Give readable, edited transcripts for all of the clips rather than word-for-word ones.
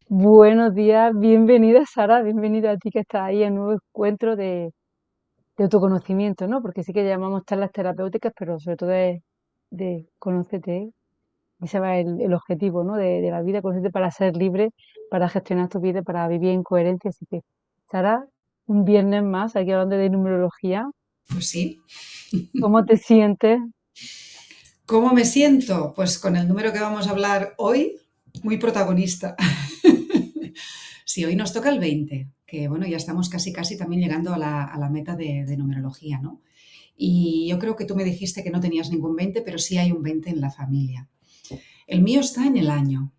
Buenos días, bienvenida Sara, bienvenida a ti que estás ahí en un nuevo encuentro de autoconocimiento, ¿no? Porque sí que llamamos charlas terapéuticas, pero sobre todo es de conócete, ese va el objetivo, ¿no? De la vida, conócete para ser libre, para gestionar tu vida, para vivir en coherencia. Así que, Sara, un viernes más, aquí hablando de numerología, Pues sí. ¿cómo te sientes? ¿Cómo me siento? Pues con el número que vamos a hablar hoy, muy protagonista. Sí, hoy nos toca el 20, que bueno, ya estamos casi casi también llegando a la meta de numerología, ¿no? Y yo creo que tú me dijiste que no tenías ningún 20, pero sí hay un 20 en la familia. El mío está en el año.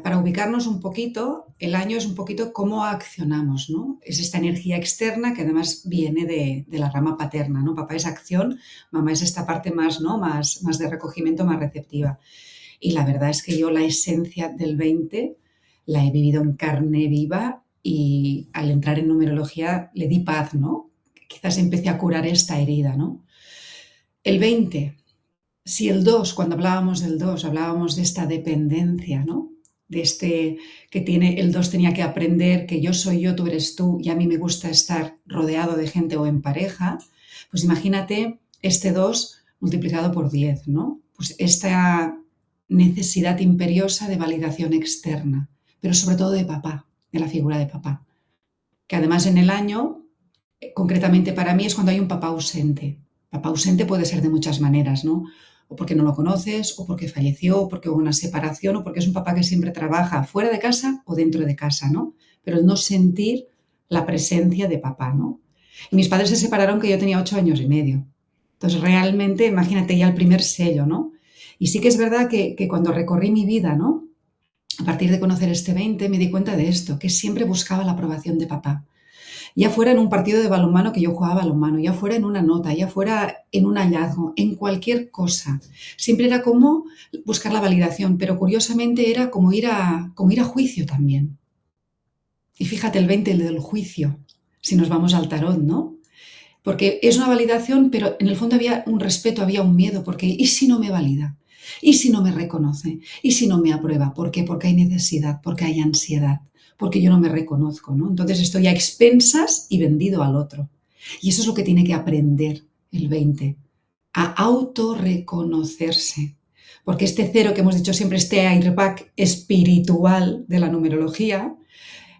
Para ubicarnos un poquito, el año es un poquito cómo accionamos, ¿no? Es esta energía externa que además viene de la rama paterna, ¿no? Papá es acción, mamá es esta parte más, ¿no? Más de recogimiento, más receptiva. Y la verdad es que yo la esencia del 20 la he vivido en carne viva y al entrar en numerología le di paz, ¿no? Quizás empecé a curar esta herida, ¿no? El 20, si el 2, cuando hablábamos del 2, hablábamos de esta dependencia, ¿no? De este que tiene, el 2 tenía que aprender que yo soy yo, tú eres tú, y a mí me gusta estar rodeado de gente o en pareja, pues imagínate este 2 multiplicado por 10, ¿no? Pues esta necesidad imperiosa de validación externa, pero sobre todo de papá, de la figura de papá. Que además en el año, concretamente para mí, es cuando hay un papá ausente. Papá ausente puede ser de muchas maneras, ¿no? O porque no lo conoces, o porque falleció, o porque hubo una separación, o porque es un papá que siempre trabaja fuera de casa o dentro de casa, ¿no? Pero el no sentir la presencia de papá, ¿no? Y mis padres se separaron que yo tenía 8 años y medio. Entonces, realmente, imagínate ya el primer sello, ¿no? Y sí que es verdad que cuando recorrí mi vida, ¿no? A partir de conocer este 20, me di cuenta de esto, que siempre buscaba la aprobación de papá, ya fuera en un partido de balonmano que yo jugaba balonmano, ya fuera en una nota, ya fuera en un hallazgo, en cualquier cosa. Siempre era como buscar la validación, pero curiosamente era como ir a juicio también. Y fíjate el 20, el del juicio, si nos vamos al tarot, ¿no? Porque es una validación, pero en el fondo había un respeto, había un miedo, porque ¿y si no me valida? ¿Y si no me reconoce? ¿Y si no me aprueba? ¿Por qué? Porque hay necesidad, porque hay ansiedad, porque yo no me reconozco, ¿no? Entonces estoy a expensas y vendido al otro. Y eso es lo que tiene que aprender el 20, a autorreconocerse. Porque este cero que hemos dicho siempre, este airbag espiritual de la numerología,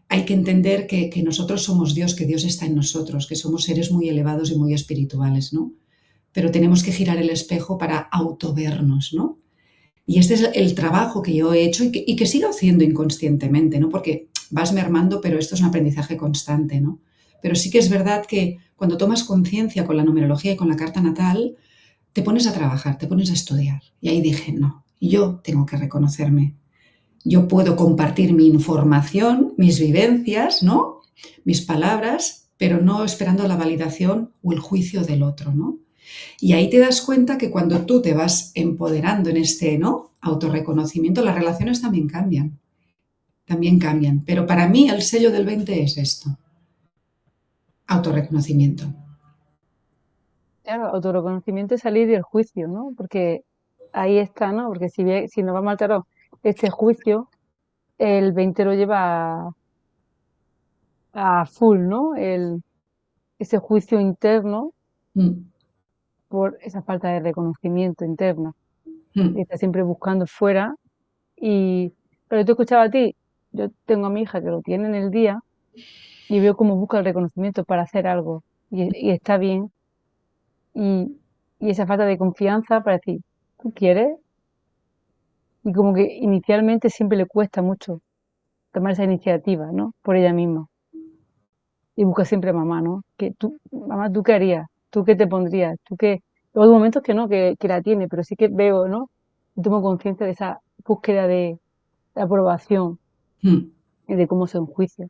hay que entender que nosotros somos Dios, que Dios está en nosotros, que somos seres muy elevados y muy espirituales, ¿no? Pero tenemos que girar el espejo para autovernos, ¿no? Y este es el trabajo que yo he hecho y que sigo haciendo inconscientemente, ¿no? Porque vas mermando, pero esto es un aprendizaje constante, ¿no? Pero sí que es verdad que cuando tomas conciencia con la numerología y con la carta natal, te pones a trabajar, te pones a estudiar. Y ahí dije, no, yo tengo que reconocerme, yo puedo compartir mi información, mis vivencias, ¿no? Mis palabras, pero no esperando la validación o el juicio del otro, ¿no? Y ahí te das cuenta que cuando tú te vas empoderando en este, ¿no? Autorreconocimiento, las relaciones también cambian. También cambian. Pero para mí el sello del 20 es esto, autorreconocimiento. Claro, autorreconocimiento es salir del juicio, ¿no? Porque ahí está, ¿no? Porque si nos vamos al tarot, este juicio, el 20 lo lleva a full, ¿no? Ese juicio interno Mm, por esa falta de reconocimiento interno. Y mm, está siempre buscando fuera. Y, pero yo te escuchaba a ti, yo tengo a mi hija que lo tiene en el día y veo cómo busca el reconocimiento para hacer algo. Y está bien. Y esa falta de confianza para decir, ¿tú quieres? Y como que inicialmente siempre le cuesta mucho tomar esa iniciativa, ¿no? Por ella misma. Y busca siempre a mamá, ¿no? Que tú, mamá, ¿tú qué harías? ¿Tú qué te pondrías? ¿Tú qué? Luego hay momentos que no, que la tiene, pero sí que veo, ¿no? Y tomo conciencia de esa búsqueda de aprobación mm. y de cómo se enjuicia.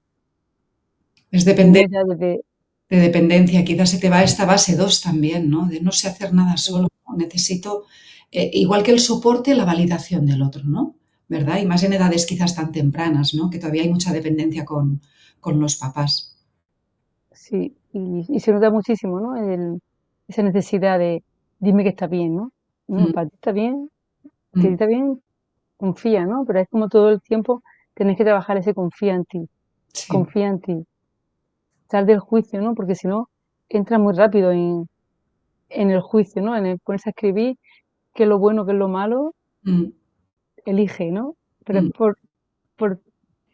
Es Y depender cómo ella desde, de dependencia. Quizás se te va esta base 2 también, ¿no? De no sé hacer nada sí, solo, ¿no? Necesito, igual que el soporte, la validación del otro, ¿no? ¿Verdad? Y más en edades quizás tan tempranas, ¿no? Que todavía hay mucha dependencia con los papás. sí, y se nota muchísimo, ¿no? Esa necesidad de, dime que está bien, ¿no? No, Mm, para ti está bien, si mm, está bien, confía, ¿no? Pero es como todo el tiempo Tienes que trabajar ese Sí. confía en ti, sal del juicio, ¿no? Porque si no, entras muy rápido en el juicio, ¿no? En el ponerse a escribir qué es lo bueno, qué es lo malo, Mm, elige, ¿no? Pero es mm. por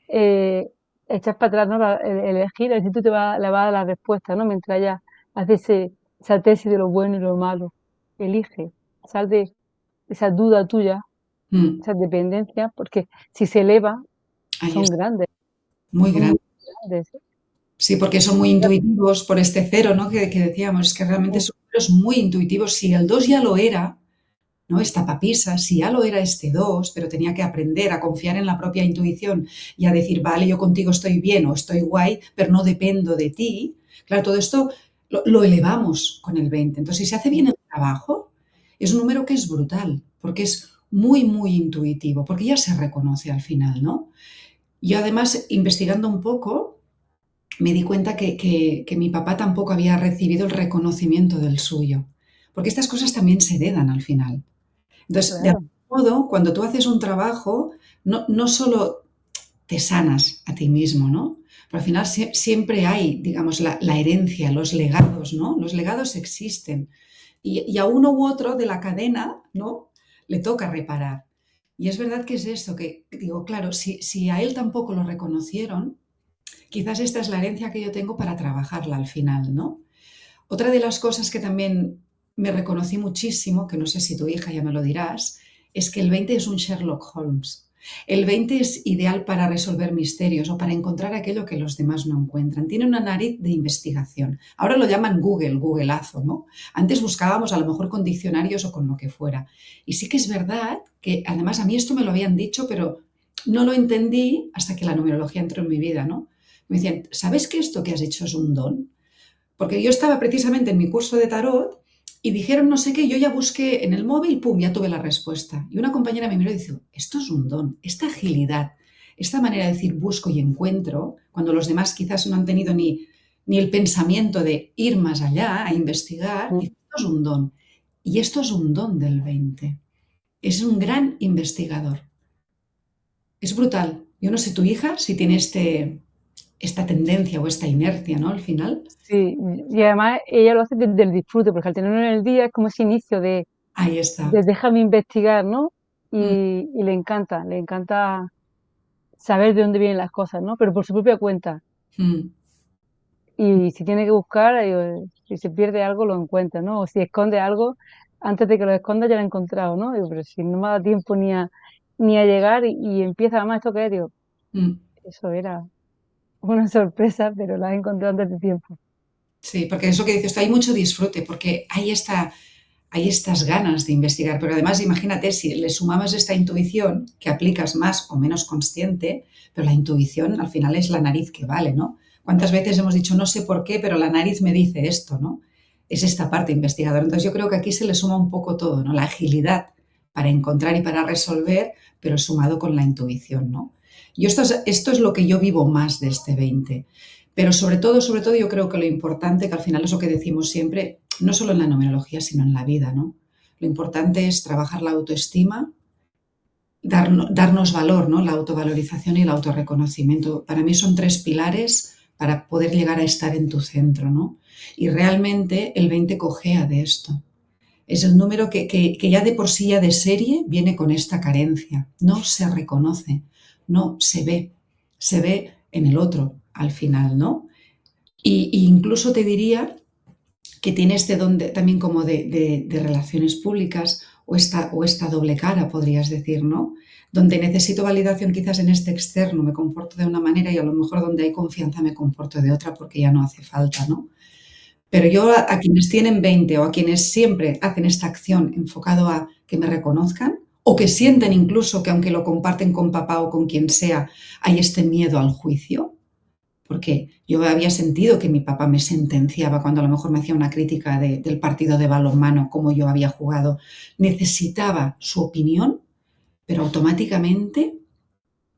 eh, echar para atrás, ¿no? El elegir, así tú le vas a dar la respuesta, ¿no? Mientras ella hace esa tesis de lo bueno y lo malo. Elige, sal de esa duda tuya, Mm. esa dependencia, porque si se eleva, Ahí son está, grandes, muy son muy grande. grandes. Sí, porque son muy intuitivos por este cero, ¿no? Que decíamos, es que realmente Sí, son números muy intuitivos. Si el 2 ya lo era, ¿no? Esta papisa, si ya lo era este 2, pero tenía que aprender a confiar en la propia intuición y a decir, vale, yo contigo estoy bien o estoy guay, pero no dependo de ti. Claro, todo esto lo elevamos con el 20. Entonces, si se hace bien sí, el trabajo, es un número que es brutal, porque es muy, muy intuitivo, porque ya se reconoce al final, ¿no? Yo además, investigando un poco, me di cuenta que mi papá tampoco había recibido el reconocimiento del suyo, porque estas cosas también se heredan al final. Entonces, de claro, algún modo, cuando tú haces un trabajo, no solo te sanas a ti mismo, ¿no? Pero al final siempre hay, digamos, la herencia, los legados, ¿no? Los legados existen. Y a uno u otro de la cadena, ¿no? Le toca reparar. Y es verdad que es esto, que digo, claro, si a él tampoco lo reconocieron, quizás esta es la herencia que yo tengo para trabajarla al final, ¿no? Otra de las cosas que también me reconocí muchísimo, que no sé si tu hija ya me lo dirás, es que el 20 es un Sherlock Holmes. El 20 es ideal para resolver misterios o para encontrar aquello que los demás no encuentran. Tiene una nariz de investigación. Ahora lo llaman Google, Googleazo, ¿no? Antes buscábamos a lo mejor con diccionarios o con lo que fuera. Y sí que es verdad que, además, a mí esto me lo habían dicho, pero no lo entendí hasta que la numerología entró en mi vida, ¿no? Me decían, ¿sabes que esto que has hecho es un don? Porque yo estaba precisamente en mi curso de tarot y dijeron no sé qué, yo ya busqué en el móvil, pum, ya tuve la respuesta. Y una compañera me miró y dijo, esto es un don, esta agilidad, esta manera de decir busco y encuentro, cuando los demás quizás no han tenido ni el pensamiento de ir más allá, a investigar, mm, dice, esto es un don. Y esto es un don del 20. Es un gran investigador. Es brutal. Yo no sé tu hija si tiene esta tendencia o esta inercia, ¿no? Al final. sí. Y además ella lo hace desde el disfrute, porque al tenerlo en el día es como ese inicio Ahí está. de déjame investigar, ¿no? Mm, Y le encanta saber de dónde vienen las cosas, ¿no? Pero por su propia cuenta. mm. Y si tiene que buscar, si se pierde algo, lo encuentra, ¿no? O si esconde algo, antes de que lo esconda ya lo ha encontrado, ¿no? Digo, pero si no me da tiempo ni a llegar y empieza, además, ¿esto qué es? Digo, Mm, eso era una sorpresa, pero la he encontrado antes de tiempo. sí, porque es lo que dices, tú, hay mucho disfrute, porque hay estas ganas de investigar, pero además imagínate si le sumamos esta intuición que aplicas más o menos consciente, pero la intuición al final es la nariz que vale, ¿no? ¿Cuántas veces hemos dicho no sé por qué, pero la nariz me dice esto, ¿no? Es esta parte investigadora. Entonces yo creo que aquí se le suma un poco todo, ¿no? La agilidad para encontrar y para resolver, pero sumado con la intuición, ¿no? Y esto es lo que yo vivo más de este 20. Pero sobre todo yo creo que lo importante, que al final es lo que decimos siempre, no solo en la numerología, sino en la vida, ¿no? Lo importante es trabajar la autoestima, darnos valor, ¿no? La autovalorización y el autorreconocimiento. Para mí son tres pilares para poder llegar a estar en tu centro, ¿no? Y realmente el 20 cojea de esto. Es el número que ya de por sí, ya de serie, viene con esta carencia. No se reconoce, no se ve en el otro al final, ¿no? Y incluso te diría que tiene este don también como de relaciones públicas o esta doble cara, podrías decir, ¿no? Donde necesito validación quizás en este externo me comporto de una manera y a lo mejor donde hay confianza me comporto de otra porque ya no hace falta, ¿no? Pero yo a quienes tienen 20 o a quienes siempre hacen esta acción enfocado a que me reconozcan o que sienten incluso que aunque lo comparten con papá o con quien sea, hay este miedo al juicio, porque yo había sentido que mi papá me sentenciaba cuando a lo mejor me hacía una crítica del partido de balonmano, cómo yo había jugado. Necesitaba su opinión, pero automáticamente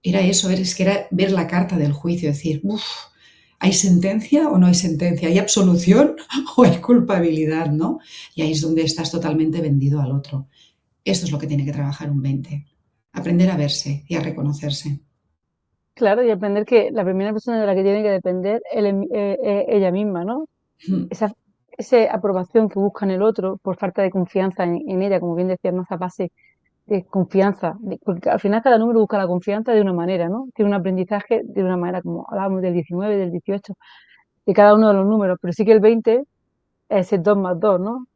era eso, es que era ver la carta del juicio, decir, uff, ¿hay sentencia o no hay sentencia? ¿Hay absolución o hay culpabilidad? ¿No? Y ahí es donde estás totalmente vendido al otro. Esto es lo que tiene que trabajar un 20. Aprender a verse y a reconocerse. claro, y aprender que la primera persona de la que tiene que depender es ella misma, ¿no? Mm, Esa, esa aprobación que busca en el otro por falta de confianza en ella, como bien decías, ¿no? Esa base de confianza, porque al final cada número busca la confianza de una manera, ¿no? Tiene un aprendizaje de una manera, como hablábamos del 19, del 18, de cada uno de los números, pero sí que el 20 es ese 2 más 2, ¿no?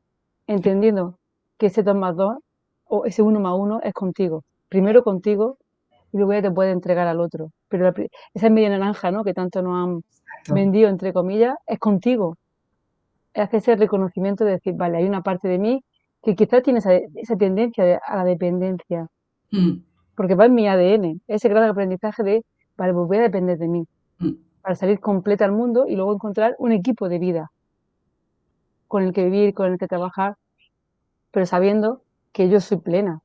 Entendiendo que ese 2 más 2 o ese 1 más 1 es contigo. Primero contigo y luego ya te puede entregar al otro. Pero esa media naranja, ¿no? Que tanto nos han exacto. vendido, entre comillas, es contigo. Es hacer ese reconocimiento de decir, vale, hay una parte de mí que quizás tiene esa tendencia a la dependencia, Mm, porque va en mi ADN, ese grado de aprendizaje de, vale, pues voy a depender de mí mm, para salir completa al mundo y luego encontrar un equipo de vida con el que vivir, con el que trabajar, pero sabiendo que yo soy plena,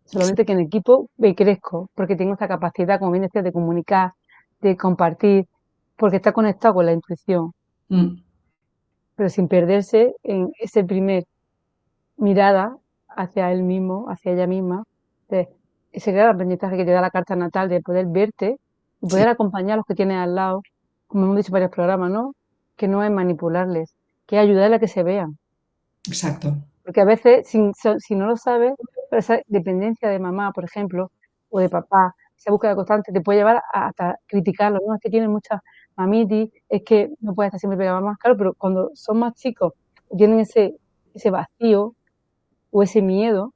sí, solamente que en equipo me crezco, porque tengo esa capacidad, como bien decía, de comunicar, de compartir, porque está conectado con la intuición, mm, pero sin perderse en ese primer mirada hacia él mismo, hacia ella misma, de ese gran aprendizaje que te da la carta natal de poder verte y sí, poder acompañar a los que tienes al lado, como hemos dicho en varios programas, ¿no? Que no es manipularles, que es ayudarles a que se vean. exacto. Porque a veces, si no lo sabes, pero esa dependencia de mamá, por ejemplo, o de papá, esa búsqueda constante te puede llevar a hasta criticarlos, ¿no? Es que tienen mucha mamitis, es que no puede estar siempre pegado a mamá. Claro, pero cuando son más chicos, tienen ese vacío o ese miedo,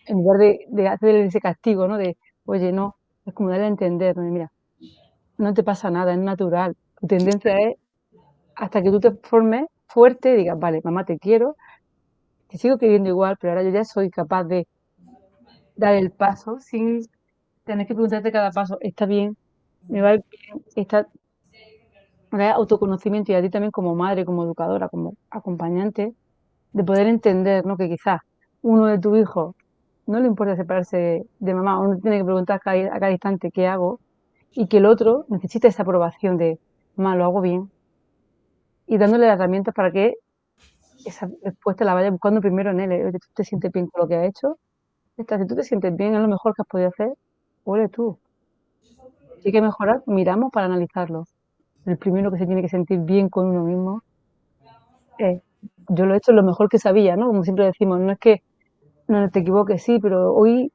en lugar de hacer ese castigo, ¿no? De, oye, no, es como darle a entender, ¿no? Mira, no te pasa nada, es natural. Tu tendencia es, hasta que tú te formes fuerte, y digas, vale, mamá, te quiero, te sigo queriendo igual, pero ahora yo ya soy capaz de dar el paso sin tener que preguntarte cada paso, ¿está bien? ¿Me va bien? Está, ¿verdad? Autoconocimiento y a ti también como madre, como educadora, como acompañante, de poder entender, ¿no? Que quizás uno de tus hijos no le importa separarse de mamá, uno tiene que preguntar a cada instante qué hago, y que el otro necesita esa aprobación de, mamá, lo hago bien, y dándole las herramientas para que esa respuesta la vaya buscando primero en él. Oye, ¿tú te sientes bien con lo que has hecho? Si tú te sientes bien, es lo mejor que has podido hacer, ole tú. Si hay que mejorar, miramos para analizarlo. El primero que se tiene que sentir bien con uno mismo es, yo lo he hecho lo mejor que sabía, ¿no? Como siempre decimos, no es que no te equivoques, sí, pero hoy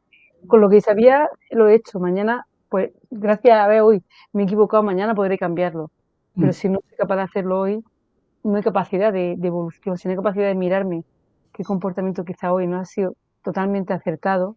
con lo que sabía lo he hecho. Mañana, pues gracias a ver hoy me he equivocado, mañana podré cambiarlo. Pero Mm, si no soy capaz de hacerlo hoy, no hay capacidad de evolución, si no hay capacidad de mirarme qué comportamiento quizá hoy no ha sido totalmente acertado,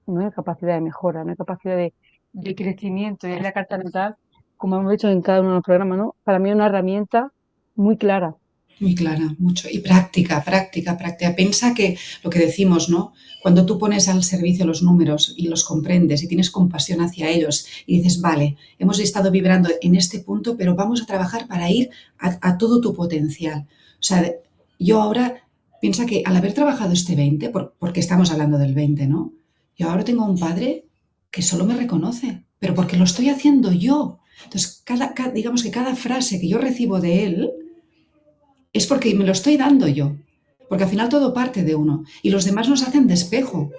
no hay capacidad de mejora, no hay capacidad de crecimiento. Y es la carta natal, como hemos dicho en cada uno de los programas, ¿no? Para mí es una herramienta muy clara. muy clara, mucho. Y práctica, práctica, práctica. Piensa que lo que decimos, ¿no? Cuando tú pones al servicio los números y los comprendes y tienes compasión hacia ellos y dices, vale, hemos estado vibrando en este punto, pero vamos a trabajar para ir a todo tu potencial. O sea, yo ahora, piensa que al haber trabajado este 20, porque estamos hablando del 20, ¿no? Yo ahora tengo un padre que solo me reconoce, pero porque lo estoy haciendo yo. Entonces, digamos que cada frase que yo recibo de él, es porque me lo estoy dando yo. Porque al final todo parte de uno. Y los demás nos hacen despejo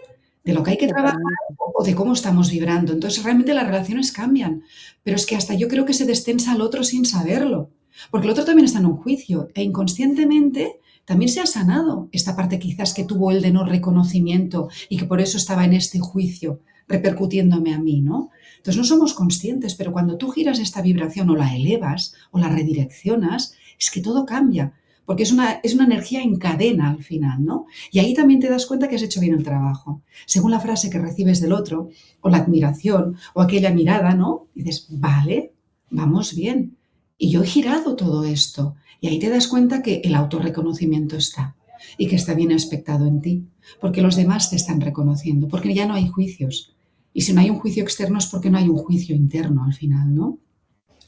de lo que hay que trabajar Totalmente. o de cómo estamos vibrando. Entonces realmente las relaciones cambian. Pero es que hasta yo creo que se destensa al otro sin saberlo. Porque el otro también está en un juicio e inconscientemente también se ha sanado esta parte quizás que tuvo él de no reconocimiento y que por eso estaba en este juicio repercutiéndome a mí, ¿no? Entonces no somos conscientes, pero cuando tú giras esta vibración o la elevas o la redireccionas, es que todo cambia porque es una energía en cadena al final, ¿no? Y ahí también te das cuenta que has hecho bien el trabajo. Según la frase que recibes del otro, o la admiración, o aquella mirada, ¿no? Dices, vale, vamos bien. Y yo he girado todo esto. Y ahí te das cuenta que el autorreconocimiento está y que está bien aspectado en ti, porque los demás te están reconociendo, porque ya no hay juicios. Y si no hay un juicio externo es porque no hay un juicio interno al final, ¿no?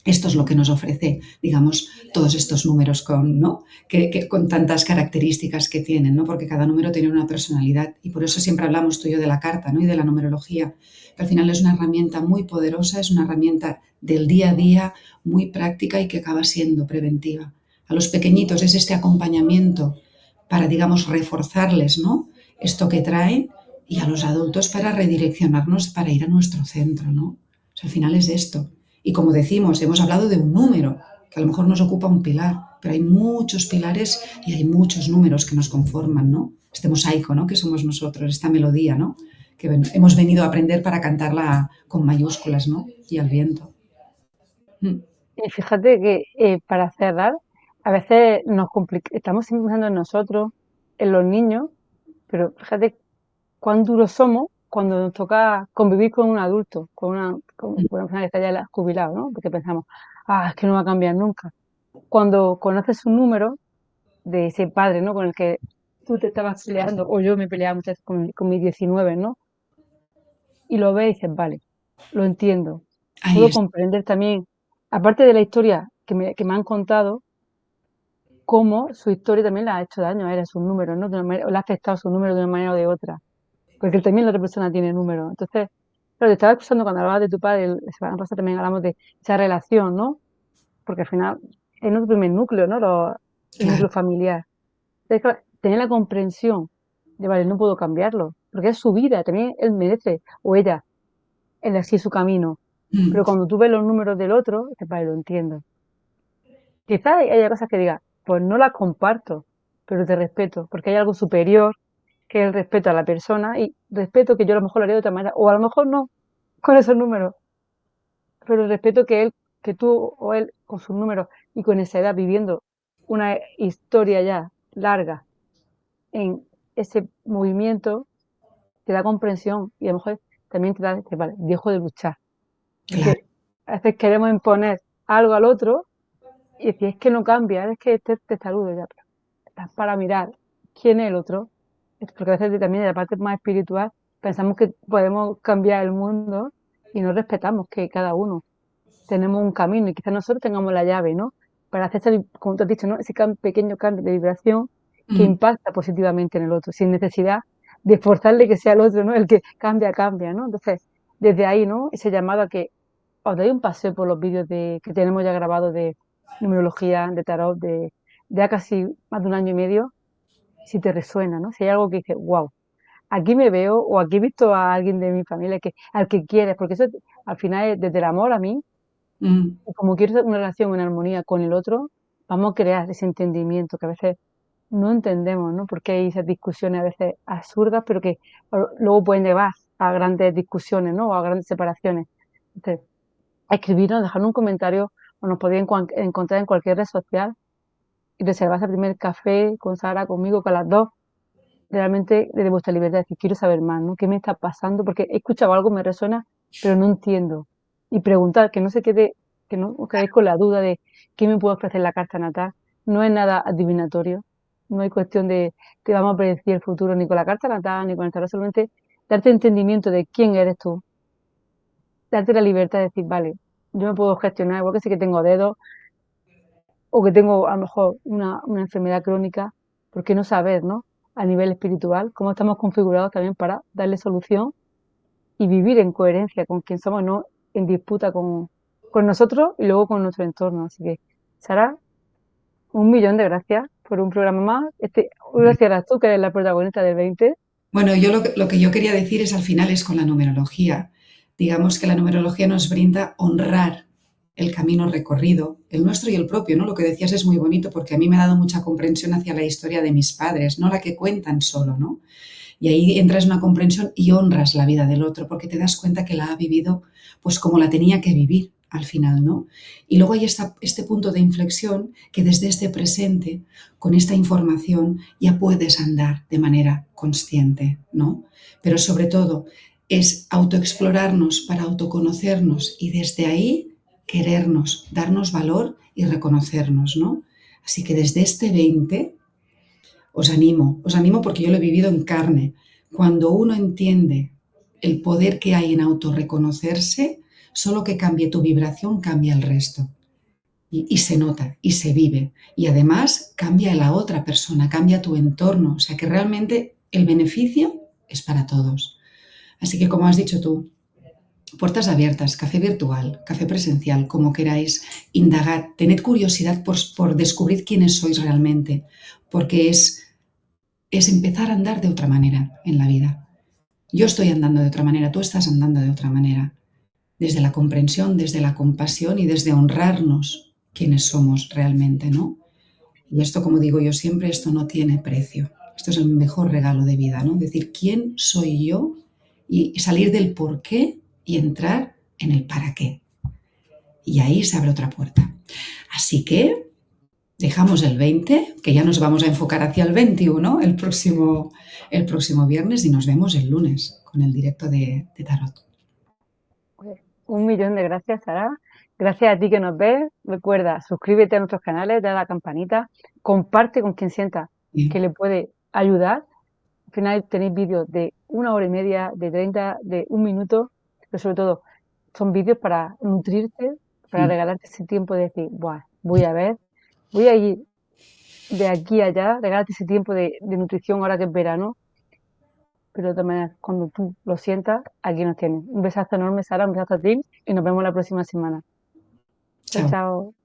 Esto es lo que nos ofrece, digamos, todos estos números ¿no? Con tantas características que tienen, ¿no? Porque cada número tiene una personalidad y por eso siempre hablamos tú y yo de la carta, ¿no? Y de la numerología, que al final es una herramienta muy poderosa, es una herramienta del día a día, muy práctica y que acaba siendo preventiva. A los pequeñitos es este acompañamiento para, digamos, reforzarles, ¿no? Esto que traen y a los adultos para redireccionarnos para ir a nuestro centro, ¿no? O sea, al final es esto. Y como decimos, hemos hablado de un número, que a lo mejor nos ocupa un pilar, pero hay muchos pilares y hay muchos números que nos conforman, ¿no? Este mosaico, ¿no? Que somos nosotros, esta melodía, ¿no? Que hemos venido a aprender para cantarla con mayúsculas, ¿no? Y al viento. Mm. Y fíjate que para cerrar, a veces estamos pensando en nosotros, en los niños, pero fíjate cuán duros somos cuando nos toca convivir con un adulto, con una persona que está ya jubilado, ¿no? Porque pensamos, es que no va a cambiar nunca. Cuando conoces un número de ese padre, ¿no? Con el que tú te estabas peleando, o yo me peleaba muchas veces con mis 19, ¿no? Y lo ves y dices, vale, lo entiendo. Ahí Puedo es. comprender también, aparte de la historia que me han contado, cómo su historia también le ha hecho daño a él, a sus números, ¿no? O le ha afectado su número de una manera o de otra. Porque también la otra persona tiene números. Entonces, claro, te estaba escuchando cuando hablabas de tu padre, la semana pasada también hablamos de esa relación, ¿no? Porque al final es nuestro primer núcleo, ¿no? El Claro. núcleo familiar. Entonces, claro, tener la comprensión de, vale, no puedo cambiarlo, porque es su vida, también él merece, o ella, elegir su camino. Mm. Pero cuando tú ves los números del otro, dices, vale, lo entiendo. Quizás haya cosas que digas, pues no las comparto, pero te respeto, porque hay algo superior que es el respeto a la persona y respeto que yo a lo mejor lo haría de otra manera, o a lo mejor no, con esos números, pero el respeto que tú o él con sus números y con esa edad viviendo una historia ya larga en ese movimiento, te da comprensión y a lo mejor también te da, dices, vale, dejo de luchar. Claro. Porque a veces queremos imponer algo al otro y decir, es que no cambia, es que este te saludo ya, pero estás para mirar quién es el otro, porque a veces también de la parte más espiritual pensamos que podemos cambiar el mundo y no respetamos que cada uno tenemos un camino y quizás nosotros tengamos la llave, ¿no? Para hacer, como tú has dicho, ¿no? Ese pequeño cambio de vibración que Mm. impacta positivamente en el otro, sin necesidad de forzarle que sea el otro, ¿no? El que cambia, ¿no? Entonces, desde ahí, ¿no? Ese llamado a que os deis un paseo por los vídeos que tenemos ya grabados de numerología, de tarot, de ya casi más de un año y medio, si te resuena, ¿no? Si hay algo que dices, wow, aquí me veo o aquí he visto a alguien de mi familia al que quieres, porque eso al final es desde el amor a mí, Mm. y como quiero una relación en armonía con el otro, vamos a crear ese entendimiento que a veces no entendemos, ¿no? Porque hay esas discusiones a veces absurdas, pero que luego pueden llevar a grandes discusiones, ¿no? O a grandes separaciones. Entonces, a escribirnos, dejar un comentario o nos podéis encontrar en cualquier red social y reservar ese primer café con Sara, conmigo, con las dos, realmente desde vuestra libertad, decir, quiero saber más, ¿no? ¿Qué me está pasando? Porque he escuchado algo, me resuena, pero no entiendo. Y preguntar, que no se quede, que no os quedéis con la duda de qué me puede ofrecer la carta natal. No es nada adivinatorio, no hay cuestión de que vamos a predecir el futuro ni con la carta natal, ni con el tarot, solamente darte entendimiento de quién eres tú, darte la libertad de decir, vale, yo me puedo gestionar, igual que sé que tengo dedos, o que tengo a lo mejor una enfermedad crónica, ¿por qué no saber, ¿no? A nivel espiritual, cómo estamos configurados también para darle solución y vivir en coherencia con quien somos, no en disputa con nosotros y luego con nuestro entorno. Así que, Sara, un millón de gracias por un programa más. Gracias a tú, que eres la protagonista del 20. Bueno, yo lo que yo quería decir es al final es con la numerología. Digamos que la numerología nos brinda honrar el camino recorrido, el nuestro y el propio, ¿no? Lo que decías es muy bonito porque a mí me ha dado mucha comprensión hacia la historia de mis padres, no la que cuentan solo, ¿no? Y ahí entras en una comprensión y honras la vida del otro, porque te das cuenta que la ha vivido pues como la tenía que vivir al final, ¿no? Y luego hay este punto de inflexión que desde este presente, con esta información, ya puedes andar de manera consciente, ¿no? Pero sobre todo es autoexplorarnos para autoconocernos y desde ahí querernos, darnos valor y reconocernos, ¿no? Así que desde este 20 os animo porque yo lo he vivido en carne. Cuando uno entiende el poder que hay en autorreconocerse, solo que cambie tu vibración cambia el resto. Y se nota y se vive. Y además cambia la otra persona, cambia tu entorno. O sea que realmente el beneficio es para todos. Así que como has dicho tú, puertas abiertas, café virtual, café presencial, como queráis, indagad, tened curiosidad por descubrir quiénes sois realmente, porque es empezar a andar de otra manera en la vida. Yo estoy andando de otra manera, tú estás andando de otra manera. desde la comprensión, desde la compasión y desde honrarnos quienes somos realmente, ¿no? Y esto, como digo yo siempre, esto no tiene precio. Esto es el mejor regalo de vida, ¿no? Decir quién soy yo y salir del por qué y entrar en el para qué. Y ahí se abre otra puerta. Así que dejamos el 20, que ya nos vamos a enfocar hacia el 21 el próximo viernes y nos vemos el lunes con el directo de Tarot. Pues, un millón de gracias, Sara. Gracias a ti que nos ves. Recuerda, suscríbete a nuestros canales, dale a la campanita, comparte con quien sienta que Bien. le puede ayudar. Al final tenéis vídeos de 1 hora y media, de 30, de 1 minuto, pero sobre todo son vídeos para nutrirte, para regalarte ese tiempo de decir, Buah, voy a ver, voy a ir de aquí a allá, regálate ese tiempo de nutrición ahora que es verano, pero de todas maneras, cuando tú lo sientas, aquí nos tienes. Un besazo enorme, Sara, un besazo a ti y nos vemos la próxima semana. Chao, Chao. chao.